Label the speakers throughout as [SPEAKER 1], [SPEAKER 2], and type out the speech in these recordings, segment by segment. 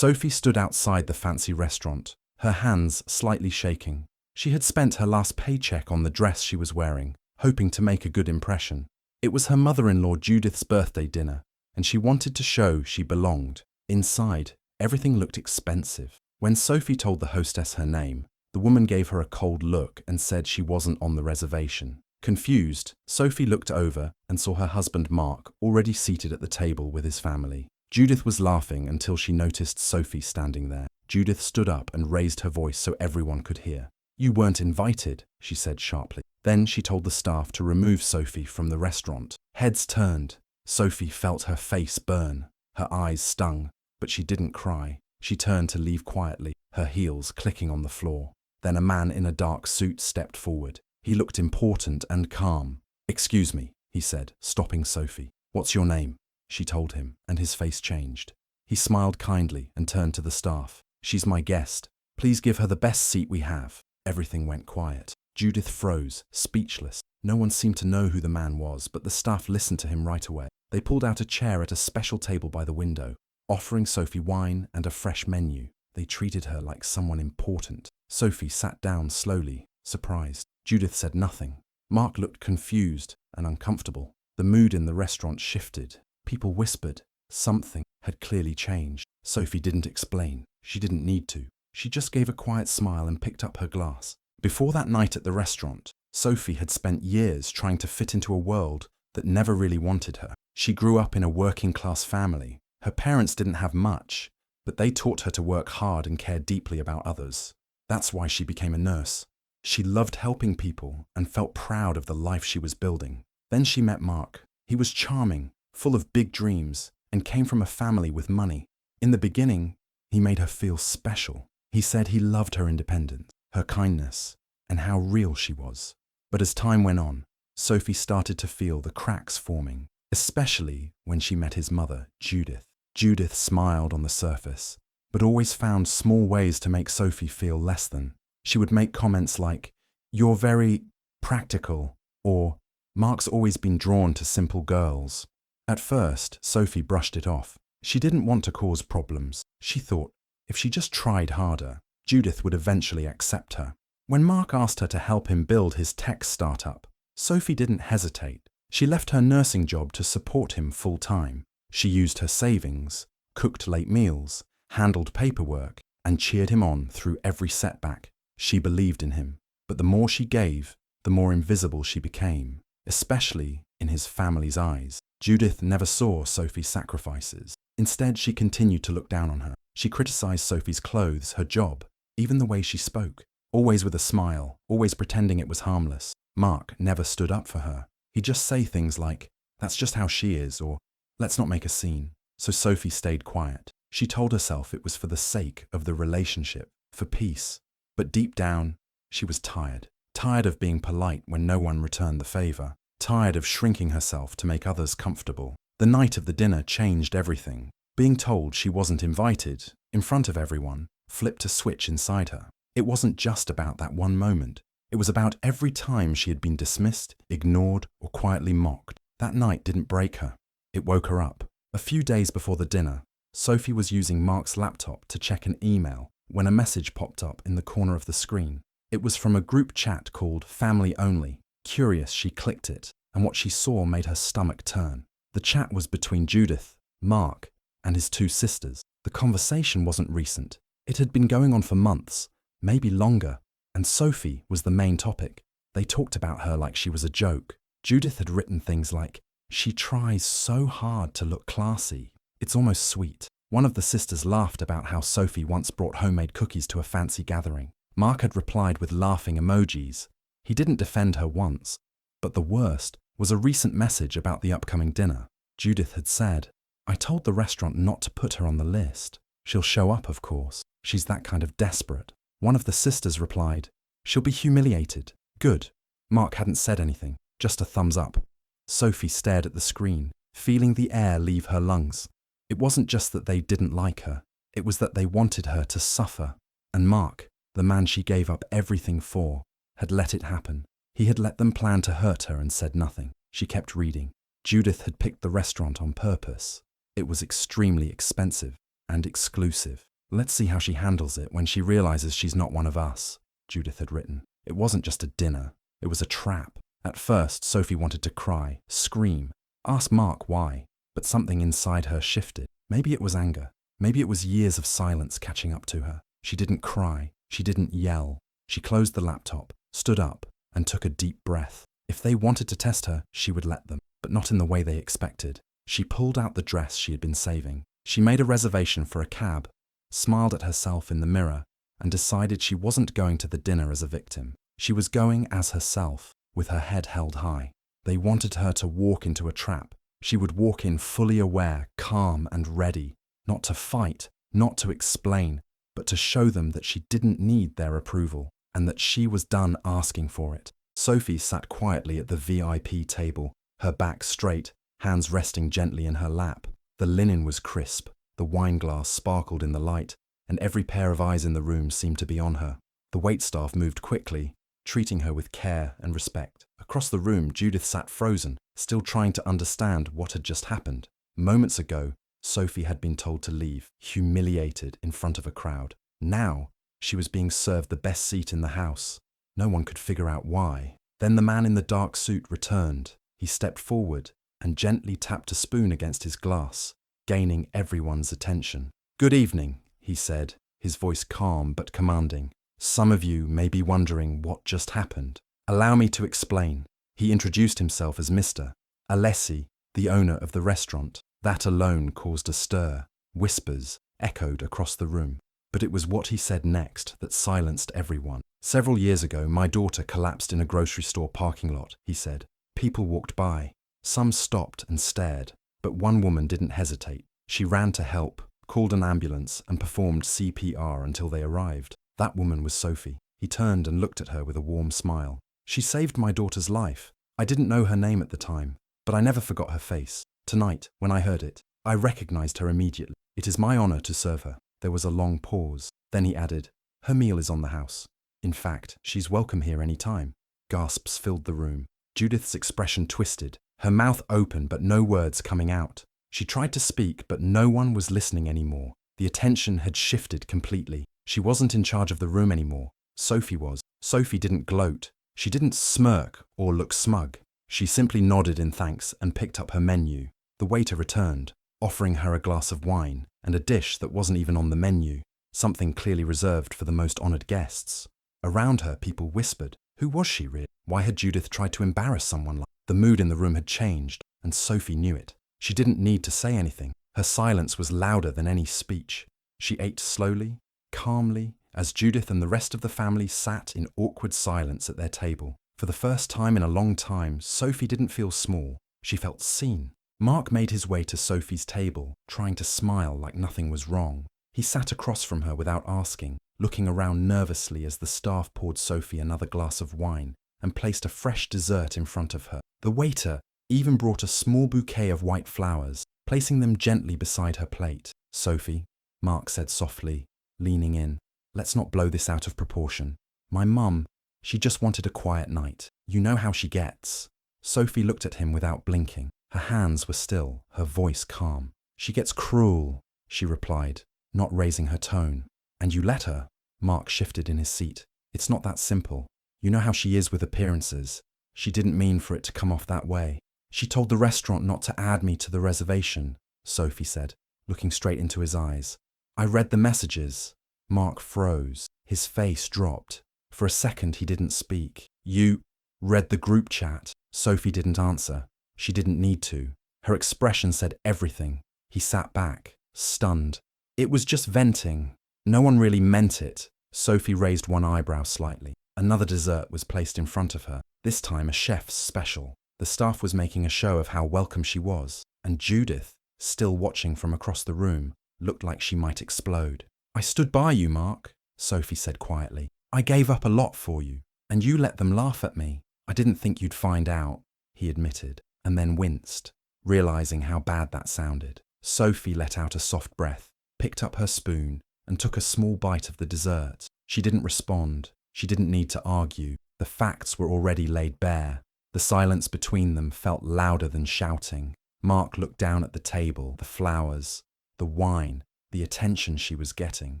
[SPEAKER 1] Sophie stood outside the fancy restaurant, her hands slightly shaking. She had spent her last paycheck on the dress she was wearing, hoping to make a good impression. It was her mother-in-law Judith's birthday dinner, and she wanted to show she belonged. Inside, everything looked expensive. When Sophie told the hostess her name, the woman gave her a cold look and said she wasn't on the reservation. Confused, Sophie looked over and saw her husband Mark already seated at the table with his family. Judith was laughing until she noticed Sophie standing there. Judith stood up and raised her voice so everyone could hear. "You weren't invited," she said sharply. Then she told the staff to remove Sophie from the restaurant. Heads turned. Sophie felt her face burn. Her eyes stung, but she didn't cry. She turned to leave quietly, her heels clicking on the floor. Then a man in a dark suit stepped forward. He looked important and calm. "Excuse me," he said, stopping Sophie. "What's your name?" She told him, and his face changed. He smiled kindly and turned to the staff. "She's my guest. Please give her the best seat we have." Everything went quiet. Judith froze, speechless. No one seemed to know who the man was, but the staff listened to him right away. They pulled out a chair at a special table by the window, offering Sophie wine and a fresh menu. They treated her like someone important. Sophie sat down slowly, surprised. Judith said nothing. Mark looked confused and uncomfortable. The mood in the restaurant shifted. People whispered. Something had clearly changed. Sophie didn't explain. She didn't need to. She just gave a quiet smile and picked up her glass. Before that night at the restaurant, Sophie had spent years trying to fit into a world that never really wanted her. She grew up in a working-class family. Her parents didn't have much, but they taught her to work hard and care deeply about others. That's why she became a nurse. She loved helping people and felt proud of the life she was building. Then she met Mark. He was charming, full of big dreams, and came from a family with money. In the beginning, he made her feel special. He said he loved her independence, her kindness, and how real she was. But as time went on, Sophie started to feel the cracks forming, especially when she met his mother, Judith. Judith smiled on the surface, but always found small ways to make Sophie feel less than. She would make comments like, "You're very practical," or "Mark's always been drawn to simple girls." At first, Sophie brushed it off. She didn't want to cause problems. She thought, if she just tried harder, Judith would eventually accept her. When Mark asked her to help him build his tech startup, Sophie didn't hesitate. She left her nursing job to support him full-time. She used her savings, cooked late meals, handled paperwork, and cheered him on through every setback. She believed in him, but the more she gave, the more invisible she became, especially in his family's eyes. Judith never saw Sophie's sacrifices. Instead, she continued to look down on her. She criticized Sophie's clothes, her job, even the way she spoke. Always with a smile, always pretending it was harmless. Mark never stood up for her. He'd just say things like, "That's just how she is," or "Let's not make a scene." So Sophie stayed quiet. She told herself it was for the sake of the relationship, for peace. But deep down, she was tired. Tired of being polite when no one returned the favor. Tired of shrinking herself to make others comfortable. The night of the dinner changed everything. Being told she wasn't invited, in front of everyone, flipped a switch inside her. It wasn't just about that one moment. It was about every time she had been dismissed, ignored, or quietly mocked. That night didn't break her. It woke her up. A few days before the dinner, Sophie was using Mark's laptop to check an email when a message popped up in the corner of the screen. It was from a group chat called Family Only. Curious, she clicked it, and what she saw made her stomach turn. The chat was between Judith, Mark, and his two sisters. The conversation wasn't recent. It had been going on for months, maybe longer, and Sophie was the main topic. They talked about her like she was a joke. Judith had written things like, "She tries so hard to look classy. It's almost sweet." One of the sisters laughed about how Sophie once brought homemade cookies to a fancy gathering. Mark had replied with laughing emojis. He didn't defend her once. But the worst was a recent message about the upcoming dinner. Judith had said, "I told the restaurant not to put her on the list. She'll show up, of course. She's that kind of desperate." One of the sisters replied, "She'll be humiliated." Good. Mark hadn't said anything, just a thumbs up. Sophie stared at the screen, feeling the air leave her lungs. It wasn't just that they didn't like her, it was that they wanted her to suffer. And Mark, the man she gave up everything for, had let it happen. He had let them plan to hurt her and said nothing. She kept reading. Judith had picked the restaurant on purpose. It was extremely expensive and exclusive. Let's see how she handles it when she realizes she's not one of us, Judith had written. It wasn't just a dinner. It was a trap. At first, Sophie wanted to cry, scream, ask Mark why, but something inside her shifted. Maybe it was anger. Maybe it was years of silence catching up to her. She didn't cry. She didn't yell. She closed the laptop, stood up, and took a deep breath. If they wanted to test her, she would let them, but not in the way they expected. She pulled out the dress she had been saving. She made a reservation for a cab, smiled at herself in the mirror, and decided she wasn't going to the dinner as a victim. She was going as herself, with her head held high. They wanted her to walk into a trap. She would walk in fully aware, calm and ready, not to fight, not to explain, but to show them that she didn't need their approval, and that she was done asking for it. Sophie sat quietly at the VIP table, her back straight, hands resting gently in her lap. The linen was crisp, the wine glass sparkled in the light, and every pair of eyes in the room seemed to be on her. The waitstaff moved quickly, treating her with care and respect. Across the room, Judith sat frozen, still trying to understand what had just happened. Moments ago, Sophie had been told to leave, humiliated in front of a crowd. Now, she was being served the best seat in the house. No one could figure out why. Then the man in the dark suit returned. He stepped forward and gently tapped a spoon against his glass, gaining everyone's attention. "Good evening," he said, his voice calm but commanding. "Some of you may be wondering what just happened. Allow me to explain." He introduced himself as Mr. Alessi, the owner of the restaurant. That alone caused a stir. Whispers echoed across the room. But it was what he said next that silenced everyone. "Several years ago, my daughter collapsed in a grocery store parking lot," he said. People walked by. Some stopped and stared, but one woman didn't hesitate. She ran to help, called an ambulance, and performed CPR until they arrived. That woman was Sophie. He turned and looked at her with a warm smile. "She saved my daughter's life. I didn't know her name at the time, but I never forgot her face. Tonight, when I heard it, I recognized her immediately. It is my honor to serve her." There was a long pause. Then he added, "Her meal is on the house. In fact, she's welcome here any time." Gasps filled the room. Judith's expression twisted, her mouth open but no words coming out. She tried to speak, but no one was listening anymore. The attention had shifted completely. She wasn't in charge of the room anymore. Sophie was. Sophie didn't gloat. She didn't smirk or look smug. She simply nodded in thanks and picked up her menu. The waiter returned, offering her a glass of wine and a dish that wasn't even on the menu, something clearly reserved for the most honored guests. Around her, people whispered. Who was she really? Why had Judith tried to embarrass someone like that? The mood in the room had changed, and Sophie knew it. She didn't need to say anything. Her silence was louder than any speech. She ate slowly, calmly, as Judith and the rest of the family sat in awkward silence at their table. For the first time in a long time, Sophie didn't feel small. She felt seen. Mark made his way to Sophie's table, trying to smile like nothing was wrong. He sat across from her without asking, looking around nervously as the staff poured Sophie another glass of wine and placed a fresh dessert in front of her. The waiter even brought a small bouquet of white flowers, placing them gently beside her plate. "Sophie," Mark said softly, leaning in, "let's not blow this out of proportion. My mum, she just wanted a quiet night. You know how she gets." Sophie looked at him without blinking. Her hands were still, her voice calm. "She gets cruel," she replied, not raising her tone. "And you let her?" Mark shifted in his seat. "It's not that simple. You know how she is with appearances. She didn't mean for it to come off that way. She told the restaurant not to add me to the reservation," Sophie said, looking straight into his eyes. "I read the messages." Mark froze. His face dropped. For a second he didn't speak. "You read the group chat?" Sophie didn't answer. She didn't need to. Her expression said everything. He sat back, stunned. "It was just venting. No one really meant it." Sophie raised one eyebrow slightly. Another dessert was placed in front of her, this time a chef's special. The staff was making a show of how welcome she was, and Judith, still watching from across the room, looked like she might explode. "I stood by you, Mark," Sophie said quietly. "I gave up a lot for you, and you let them laugh at me. I didn't think you'd find out," he admitted, and then winced, realizing how bad that sounded. Sophie let out a soft breath, picked up her spoon, and took a small bite of the dessert. She didn't respond. She didn't need to argue. The facts were already laid bare. The silence between them felt louder than shouting. Mark looked down at the table, the flowers, the wine, the attention she was getting,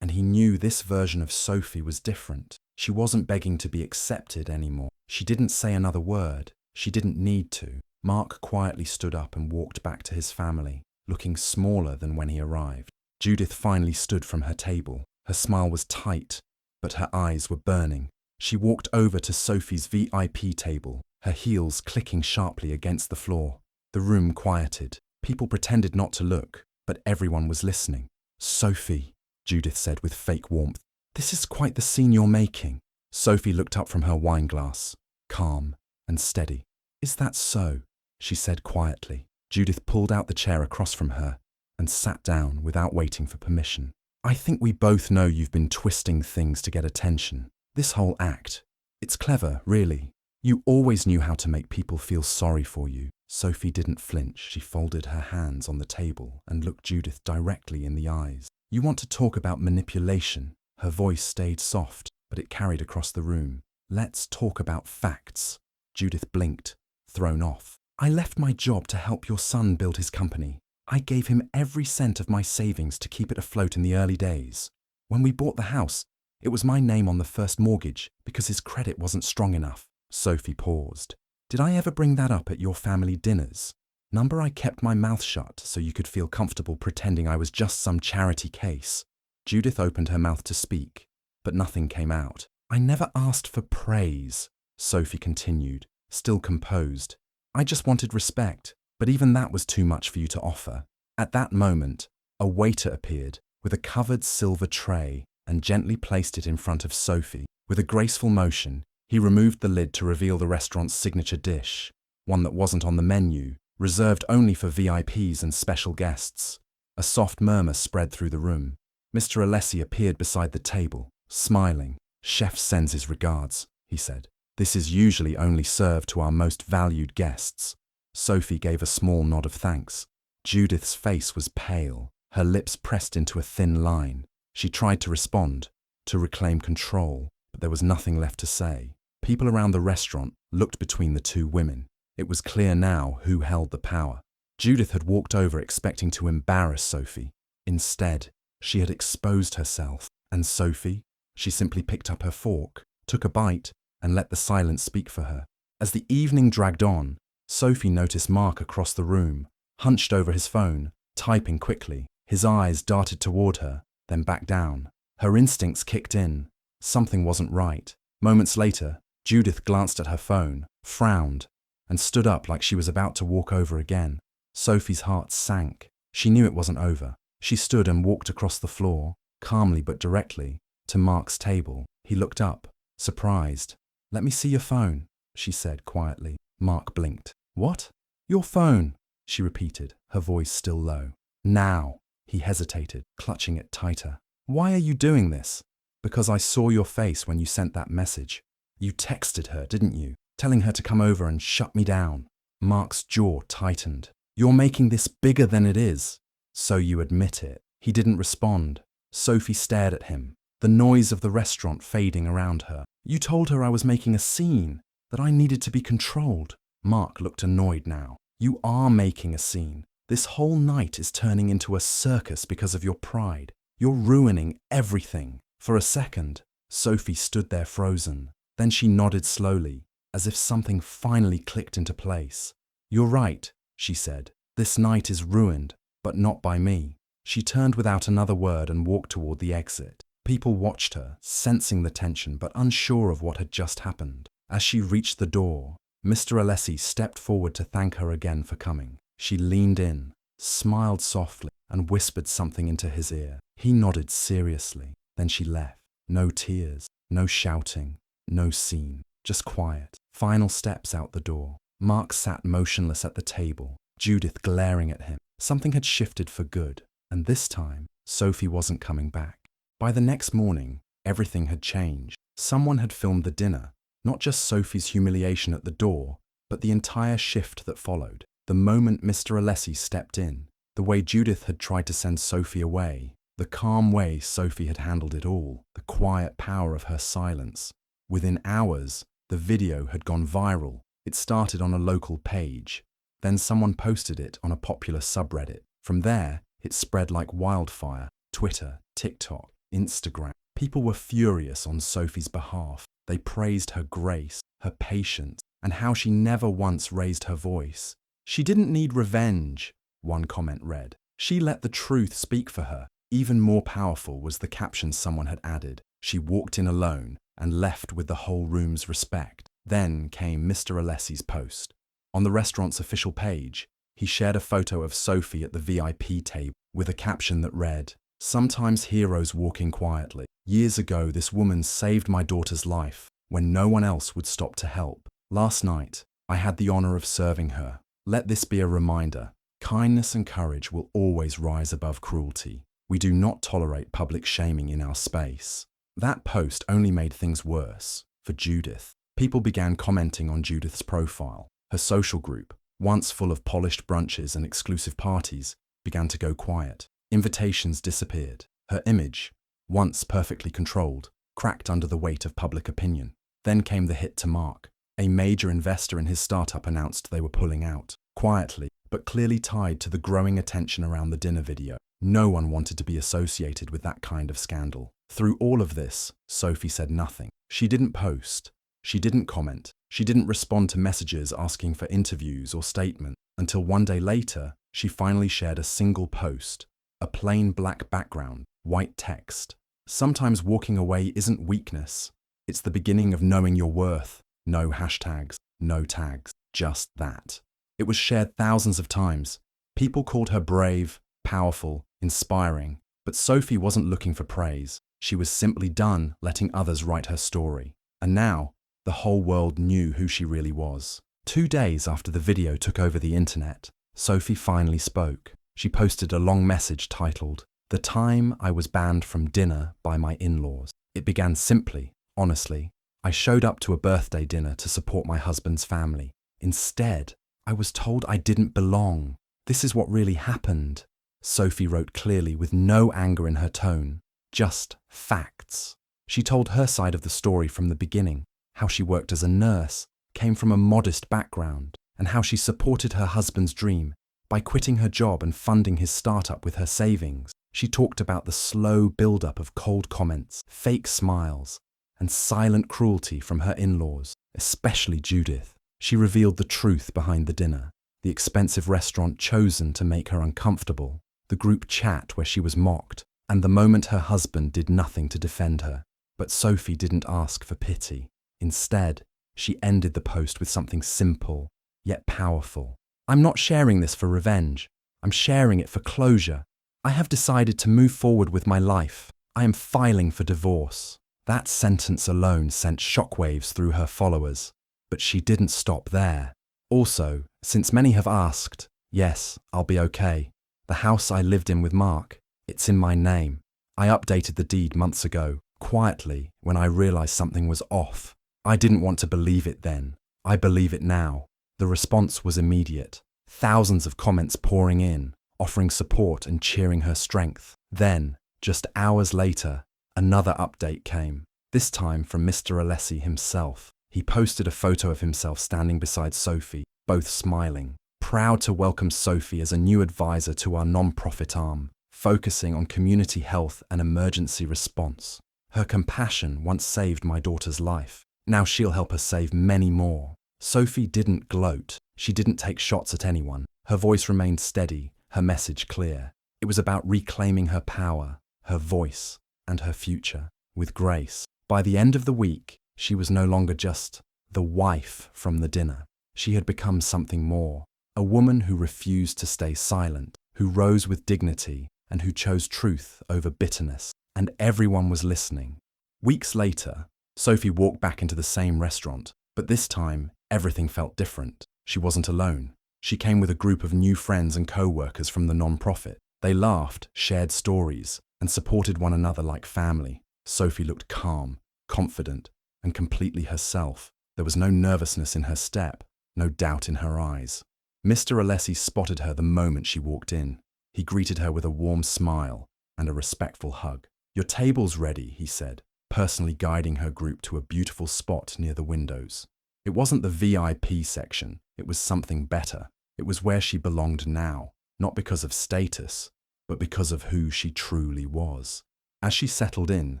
[SPEAKER 1] and he knew this version of Sophie was different. She wasn't begging to be accepted anymore. She didn't say another word. She didn't need to. Mark quietly stood up and walked back to his family, looking smaller than when he arrived. Judith finally stood from her table. Her smile was tight, but her eyes were burning. She walked over to Sophie's VIP table, her heels clicking sharply against the floor. The room quieted. People pretended not to look, but everyone was listening. "Sophie," Judith said with fake warmth, "this is quite the scene you're making." Sophie looked up from her wine glass, calm and steady. "Is that so?" she said quietly. Judith pulled out the chair across from her and sat down without waiting for permission. "I think we both know you've been twisting things to get attention. This whole act, it's clever, really. You always knew how to make people feel sorry for you." Sophie didn't flinch. She folded her hands on the table and looked Judith directly in the eyes. "You want to talk about manipulation?" Her voice stayed soft, but it carried across the room. "Let's talk about facts." Judith blinked, thrown off. "I left my job to help your son build his company. I gave him every cent of my savings to keep it afloat in the early days. When we bought the house, it was my name on the first mortgage because his credit wasn't strong enough." Sophie paused. "Did I ever bring that up at your family dinners? Number I kept my mouth shut so you could feel comfortable pretending I was just some charity case." Judith opened her mouth to speak, but nothing came out. "I never asked for praise," Sophie continued, still composed. "I just wanted respect, but even that was too much for you to offer." At that moment, a waiter appeared with a covered silver tray and gently placed it in front of Sophie. With a graceful motion, he removed the lid to reveal the restaurant's signature dish, one that wasn't on the menu, reserved only for VIPs and special guests. A soft murmur spread through the room. Mr. Alessi appeared beside the table, smiling. "Chef sends his regards," he said. "This is usually only served to our most valued guests." Sophie gave a small nod of thanks. Judith's face was pale, her lips pressed into a thin line. She tried to respond, to reclaim control, but there was nothing left to say. People around the restaurant looked between the two women. It was clear now who held the power. Judith had walked over expecting to embarrass Sophie. Instead, she had exposed herself. And Sophie? She simply picked up her fork, took a bite, and let the silence speak for her. As the evening dragged on, Sophie noticed Mark across the room, hunched over his phone, typing quickly. His eyes darted toward her, then back down. Her instincts kicked in. Something wasn't right. Moments later, Judith glanced at her phone, frowned, and stood up like she was about to walk over again. Sophie's heart sank. She knew it wasn't over. She stood and walked across the floor, calmly but directly, to Mark's table. He looked up, surprised. "Let me see your phone," she said quietly. Mark blinked. "What?" "Your phone," she repeated, her voice still low. "Now." He hesitated, clutching it tighter. "Why are you doing this?" "Because I saw your face when you sent that message. You texted her, didn't you? Telling her to come over and shut me down." Mark's jaw tightened. "You're making this bigger than it is." "So you admit it." He didn't respond. Sophie stared at him, the noise of the restaurant fading around her. "You told her I was making a scene, that I needed to be controlled." Mark looked annoyed now. "You are making a scene. This whole night is turning into a circus because of your pride. You're ruining everything." For a second, Sophie stood there frozen. Then she nodded slowly, as if something finally clicked into place. "You're right," she said. "This night is ruined, but not by me." She turned without another word and walked toward the exit. People watched her, sensing the tension but unsure of what had just happened. As she reached the door, Mr. Alessi stepped forward to thank her again for coming. She leaned in, smiled softly, and whispered something into his ear. He nodded seriously. Then she left. No tears, no shouting, no scene, just quiet. Final steps out the door. Mark sat motionless at the table, Judith glaring at him. Something had shifted for good, and this time, Sophie wasn't coming back. By the next morning, everything had changed. Someone had filmed the dinner, not just Sophie's humiliation at the door, but the entire shift that followed. The moment Mr. Alessi stepped in, the way Judith had tried to send Sophie away, the calm way Sophie had handled it all, the quiet power of her silence. Within hours, the video had gone viral. It started on a local page. Then someone posted it on a popular subreddit. From there, it spread like wildfire. Twitter, TikTok, Instagram. People were furious on Sophie's behalf. They praised her grace, her patience, and how she never once raised her voice. "She didn't need revenge," one comment read. "She let the truth speak for her." Even more powerful was the caption someone had added. "She walked in alone and left with the whole room's respect." Then came Mr. Alessi's post. On the restaurant's official page, he shared a photo of Sophie at the VIP table with a caption that read, "Sometimes heroes walk in quietly. Years ago, this woman saved my daughter's life when no one else would stop to help. Last night, I had the honor of serving her. Let this be a reminder. Kindness and courage will always rise above cruelty. We do not tolerate public shaming in our space." That post only made things worse for Judith. People began commenting on Judith's profile. Her social group, once full of polished brunches and exclusive parties, began to go quiet. Invitations disappeared. Her image, once perfectly controlled, cracked under the weight of public opinion. Then came the hit to Mark. A major investor in his startup announced they were pulling out, quietly, but clearly tied to the growing attention around the dinner video. No one wanted to be associated with that kind of scandal. Through all of this, Sophie said nothing. She didn't post. She didn't comment. She didn't respond to messages asking for interviews or statements, until one day later, she finally shared a single post. A plain black background, white text. "Sometimes walking away isn't weakness. It's the beginning of knowing your worth." No hashtags, no tags, just that. It was shared thousands of times. People called her brave, powerful, inspiring. But Sophie wasn't looking for praise. She was simply done letting others write her story. And now, the whole world knew who she really was. 2 days after the video took over the internet, Sophie finally spoke. She posted a long message titled, "The Time I Was Banned from Dinner by My In-Laws." It began simply, honestly. "I showed up to a birthday dinner to support my husband's family. Instead, I was told I didn't belong. This is what really happened." Sophie wrote clearly with no anger in her tone, just facts. She told her side of the story from the beginning, how she worked as a nurse, came from a modest background, and how she supported her husband's dream by quitting her job and funding his startup with her savings. She talked about the slow build-up of cold comments, fake smiles, and silent cruelty from her in-laws, especially Judith. She revealed the truth behind the dinner, the expensive restaurant chosen to make her uncomfortable, the group chat where she was mocked, and the moment her husband did nothing to defend her. But Sophie didn't ask for pity. Instead, she ended the post with something simple, yet powerful. "I'm not sharing this for revenge. I'm sharing it for closure. I have decided to move forward with my life. I am filing for divorce." That sentence alone sent shockwaves through her followers. But she didn't stop there. Also, since many have asked, yes, I'll be okay. The house I lived in with Mark, it's in my name. I updated the deed months ago, quietly, when I realized something was off. I didn't want to believe it then. I believe it now. The response was immediate. Thousands of comments pouring in, offering support and cheering her strength. Then, just hours later, another update came, this time from Mr. Alessi himself. He posted a photo of himself standing beside Sophie, both smiling, proud to welcome Sophie as a new advisor to our non-profit arm, focusing on community health and emergency response. Her compassion once saved my daughter's life. Now she'll help us save many more. Sophie didn't gloat. She didn't take shots at anyone. Her voice remained steady, her message clear. It was about reclaiming her power, her voice, and her future, with grace. By the end of the week, she was no longer just the wife from the dinner. She had become something more, a woman who refused to stay silent, who rose with dignity, and who chose truth over bitterness. And everyone was listening. Weeks later, Sophie walked back into the same restaurant, but this time, everything felt different. She wasn't alone. She came with a group of new friends and co-workers from the non-profit. They laughed, shared stories, and supported one another like family. Sophie looked calm, confident, and completely herself. There was no nervousness in her step, no doubt in her eyes. Mr. Alessi spotted her the moment she walked in. He greeted her with a warm smile and a respectful hug. "Your table's ready," he said, personally guiding her group to a beautiful spot near the windows. It wasn't the VIP section, it was something better. It was where she belonged now, not because of status, but because of who she truly was. As she settled in,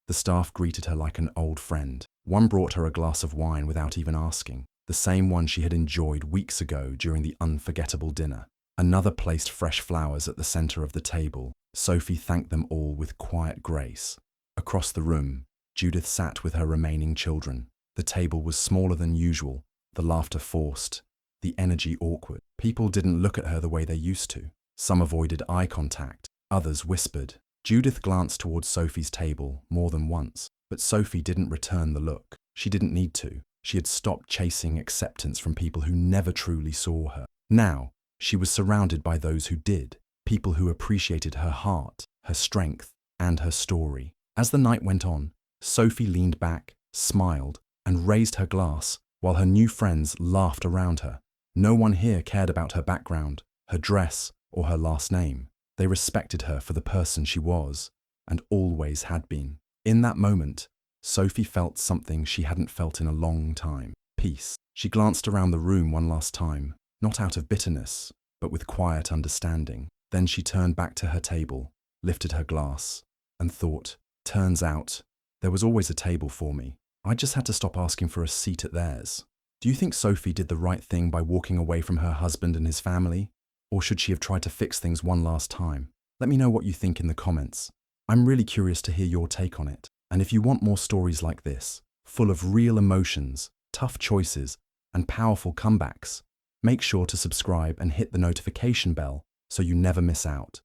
[SPEAKER 1] the staff greeted her like an old friend. One brought her a glass of wine without even asking, the same one she had enjoyed weeks ago during the unforgettable dinner. Another placed fresh flowers at the center of the table. Sophie thanked them all with quiet grace. Across the room, Judith sat with her remaining children. The table was smaller than usual, the laughter forced, the energy awkward. People didn't look at her the way they used to. Some avoided eye contact, others whispered. Judith glanced towards Sophie's table more than once, but Sophie didn't return the look. She didn't need to. She had stopped chasing acceptance from people who never truly saw her. Now, she was surrounded by those who did, people who appreciated her heart, her strength, and her story. As the night went on, Sophie leaned back, smiled, and raised her glass, while her new friends laughed around her. No one here cared about her background, her dress, or her last name. They respected her for the person she was, and always had been. In that moment, Sophie felt something she hadn't felt in a long time: peace. She glanced around the room one last time, not out of bitterness, but with quiet understanding. Then she turned back to her table, lifted her glass, and thought, turns out, there was always a table for me. I just had to stop asking for a seat at theirs. Do you think Sophie did the right thing by walking away from her husband and his family? Or should she have tried to fix things one last time? Let me know what you think in the comments. I'm really curious to hear your take on it. And if you want more stories like this, full of real emotions, tough choices, and powerful comebacks, make sure to subscribe and hit the notification bell so you never miss out.